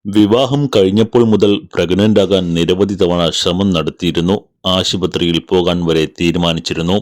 വിവാഹം കഴിഞ്ഞപ്പോൾ മുതൽ പ്രഗ്നന്റ് ആകാൻ നിരവധി തവണ ശ്രമം നടത്തിയിരുന്നു. ആശുപത്രിയിൽ പോകാൻ വരെ തീരുമാനിച്ചിരുന്നു.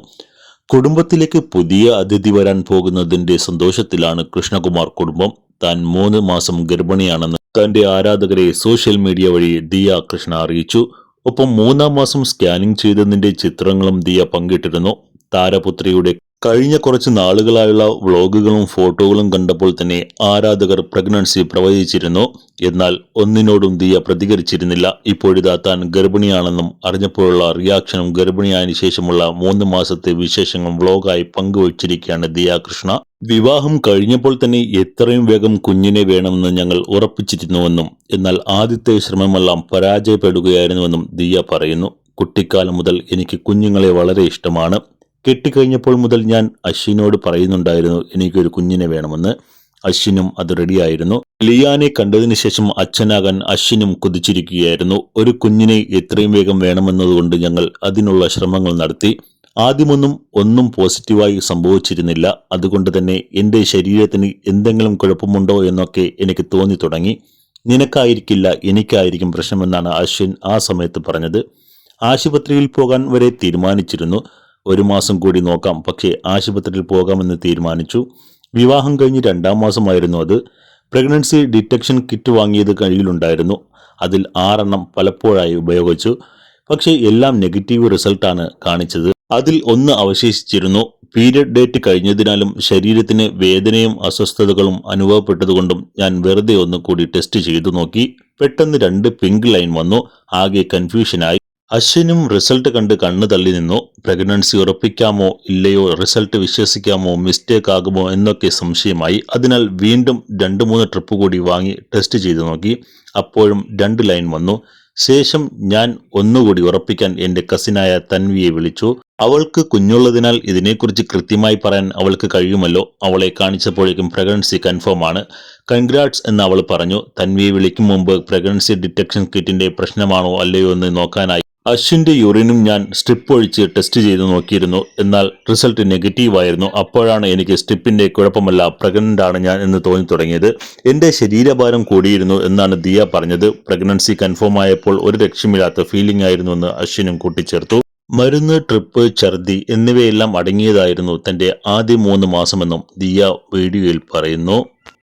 കുടുംബത്തിലേക്ക് പുതിയ അതിഥി വരാൻ പോകുന്നതിന്റെ സന്തോഷത്തിലാണ് കൃഷ്ണകുമാർ കുടുംബം. താൻ 3 മാസം ഗർഭിണിയാണെന്ന് തന്റെ ആരാധകരെ സോഷ്യൽ മീഡിയ വഴി ദിയ കൃഷ്ണ അറിയിച്ചു. ഒപ്പം 3-ാം മാസം സ്കാനിംഗ് ചെയ്തതിന്റെ ചിത്രങ്ങളും ദിയ പങ്കിട്ടിരുന്നു. താരപുത്രിയുടെ കഴിഞ്ഞ കുറച്ച് നാളുകളായുള്ള വ്ളോഗുകളും ഫോട്ടോകളും കണ്ടപ്പോൾ തന്നെ ആരാധകർ പ്രഗ്നൻസി പ്രവചിച്ചിരുന്നു. എന്നാൽ ഒന്നിനോടും ദിയ പ്രതികരിച്ചിരുന്നില്ല. ഇപ്പോഴിതാ താൻ ഗർഭിണിയാണെന്നും അറിഞ്ഞപ്പോഴുള്ള റിയാക്ഷനും ഗർഭിണിയായതിനു ശേഷമുള്ള 3 മാസത്തെ വിശേഷങ്ങളും വ്ളോഗായി പങ്കുവച്ചിരിക്കുകയാണ് ദിയ കൃഷ്ണ. വിവാഹം കഴിഞ്ഞപ്പോൾ തന്നെ എത്രയും വേഗം കുഞ്ഞിനെ വേണമെന്ന് ഞങ്ങൾ ഉറപ്പിച്ചിരുന്നുവെന്നും എന്നാൽ ആദ്യത്തെ ശ്രമമെല്ലാം പരാജയപ്പെടുകയായിരുന്നുവെന്നും ദിയ പറയുന്നു. കുട്ടിക്കാലം മുതൽ എനിക്ക് കുഞ്ഞുങ്ങളെ വളരെ ഇഷ്ടമാണ്. കെട്ടിക്കഴിഞ്ഞപ്പോൾ മുതൽ ഞാൻ അശ്വിനോട് പറയുന്നുണ്ടായിരുന്നു എനിക്കൊരു കുഞ്ഞിനെ വേണമെന്ന്. അശ്വിനും അത് റെഡിയായിരുന്നു. ലിയാനെ കണ്ടതിന് ശേഷം അച്ഛനാകാൻ അശ്വിനും കൊതിച്ചിരിക്കുകയായിരുന്നു. ഒരു കുഞ്ഞിനെ എത്രയും വേഗം വേണമെന്നതുകൊണ്ട് ഞങ്ങൾ അതിനുള്ള ശ്രമങ്ങൾ നടത്തി. ഒന്നും പോസിറ്റീവായി സംഭവിച്ചിരുന്നില്ല. അതുകൊണ്ട് തന്നെ എൻ്റെ ശരീരത്തിന് എന്തെങ്കിലും കുഴപ്പമുണ്ടോ എന്നൊക്കെ എനിക്ക് തോന്നി തുടങ്ങി. നിനക്കായിരിക്കില്ല, എനിക്കായിരിക്കും പ്രശ്നമെന്നാണ് അശ്വിൻ ആ സമയത്ത് പറഞ്ഞത്. ആശുപത്രിയിൽ പോകാൻ വരെ തീരുമാനിച്ചിരുന്നു. 1 മാസം കൂടി നോക്കാം, പക്ഷേ ആശുപത്രിയിൽ പോകാമെന്ന് തീരുമാനിച്ചു. വിവാഹം കഴിഞ്ഞ് 2-ാം മാസമായിരുന്നു അത്. പ്രഗ്നൻസി ഡിറ്റക്ഷൻ കിറ്റ് വാങ്ങിയത് കയ്യിലുണ്ടായിരുന്നു. അതിൽ 6 എണ്ണം പലപ്പോഴായി ഉപയോഗിച്ചു. പക്ഷേ എല്ലാം നെഗറ്റീവ് റിസൾട്ടാണ് കാണിച്ചത്. അതിൽ 1 അവശേഷിച്ചിരുന്നു. പീരിയഡ് ഡേറ്റ് കഴിഞ്ഞതിനാലും ശരീരത്തിന് വേദനയും അസ്വസ്ഥതകളും അനുഭവപ്പെട്ടതുകൊണ്ടും ഞാൻ വെറുതെ ഒന്ന് കൂടി ടെസ്റ്റ് ചെയ്തു നോക്കി. പെട്ടെന്ന് 2 പിങ്ക് ലൈൻ വന്നു. ആകെ കൺഫ്യൂഷനായി. അശ്വിനും റിസൾട്ട് കണ്ട് കണ്ണു തള്ളി നിന്നു. പ്രഗ്നൻസി ഉറപ്പിക്കാമോ ഇല്ലയോ, റിസൾട്ട് വിശ്വസിക്കാമോ, മിസ്റ്റേക്ക് ആകുമോ എന്നൊക്കെ സംശയമായി. അതിനാൽ വീണ്ടും 2-3 ട്രിപ്പ് കൂടി വാങ്ങി ടെസ്റ്റ് ചെയ്തു നോക്കി. അപ്പോഴും 2 ലൈൻ വന്നു. ശേഷം ഞാൻ ഒന്നുകൂടി ഉറപ്പിക്കാൻ എൻ്റെ കസിനായ തൻവിയെ വിളിച്ചു. അവൾക്ക് കുഞ്ഞുള്ളതിനാൽ ഇതിനെക്കുറിച്ച് കൃത്യമായി പറയാൻ അവൾക്ക് കഴിയുമല്ലോ. അവളെ കാണിച്ചപ്പോഴേക്കും പ്രഗ്നൻസി കൺഫേം ആണ്. കൺഗ്രാറ്റ്സ് എന്ന് അവൾ പറഞ്ഞു. തൻവിയെ വിളിക്കും മുമ്പ് പ്രഗ്നൻസി ഡിറ്റക്ഷൻ കിറ്റിന്റെ പ്രശ്നമാണോ അല്ലയോ എന്ന് നോക്കാനായി അശ്വിന്റെ യൂറിനും ഞാൻ സ്ട്രിപ്പ് ഒഴിച്ച് ടെസ്റ്റ് ചെയ്ത് നോക്കിയിരുന്നു. എന്നാൽ റിസൾട്ട് നെഗറ്റീവ് ആയിരുന്നു. അപ്പോഴാണ് എനിക്ക് സ്ട്രിപ്പിന്റെ കുഴപ്പമല്ല, പ്രഗ്നന്റ് ആണ് ഞാൻ എന്ന് തോന്നി തുടങ്ങിയത്. എന്റെ ശരീരഭാരം കൂടിയിരുന്നു എന്നാണ് ദിയ പറഞ്ഞത്. പ്രഗ്നൻസി കൺഫേം ആയപ്പോൾ ഒരു രക്ഷമില്ലാത്ത ഫീലിംഗ് ആയിരുന്നുവെന്ന് അശ്വിനും കൂട്ടിച്ചേർത്തു. മരുന്ന്, ട്രിപ്പ്, ഛർദി എന്നിവയെല്ലാം അടങ്ങിയതായിരുന്നു തന്റെ ആദ്യ 3 മാസമെന്നും ദിയ വീഡിയോയിൽ പറയുന്നു.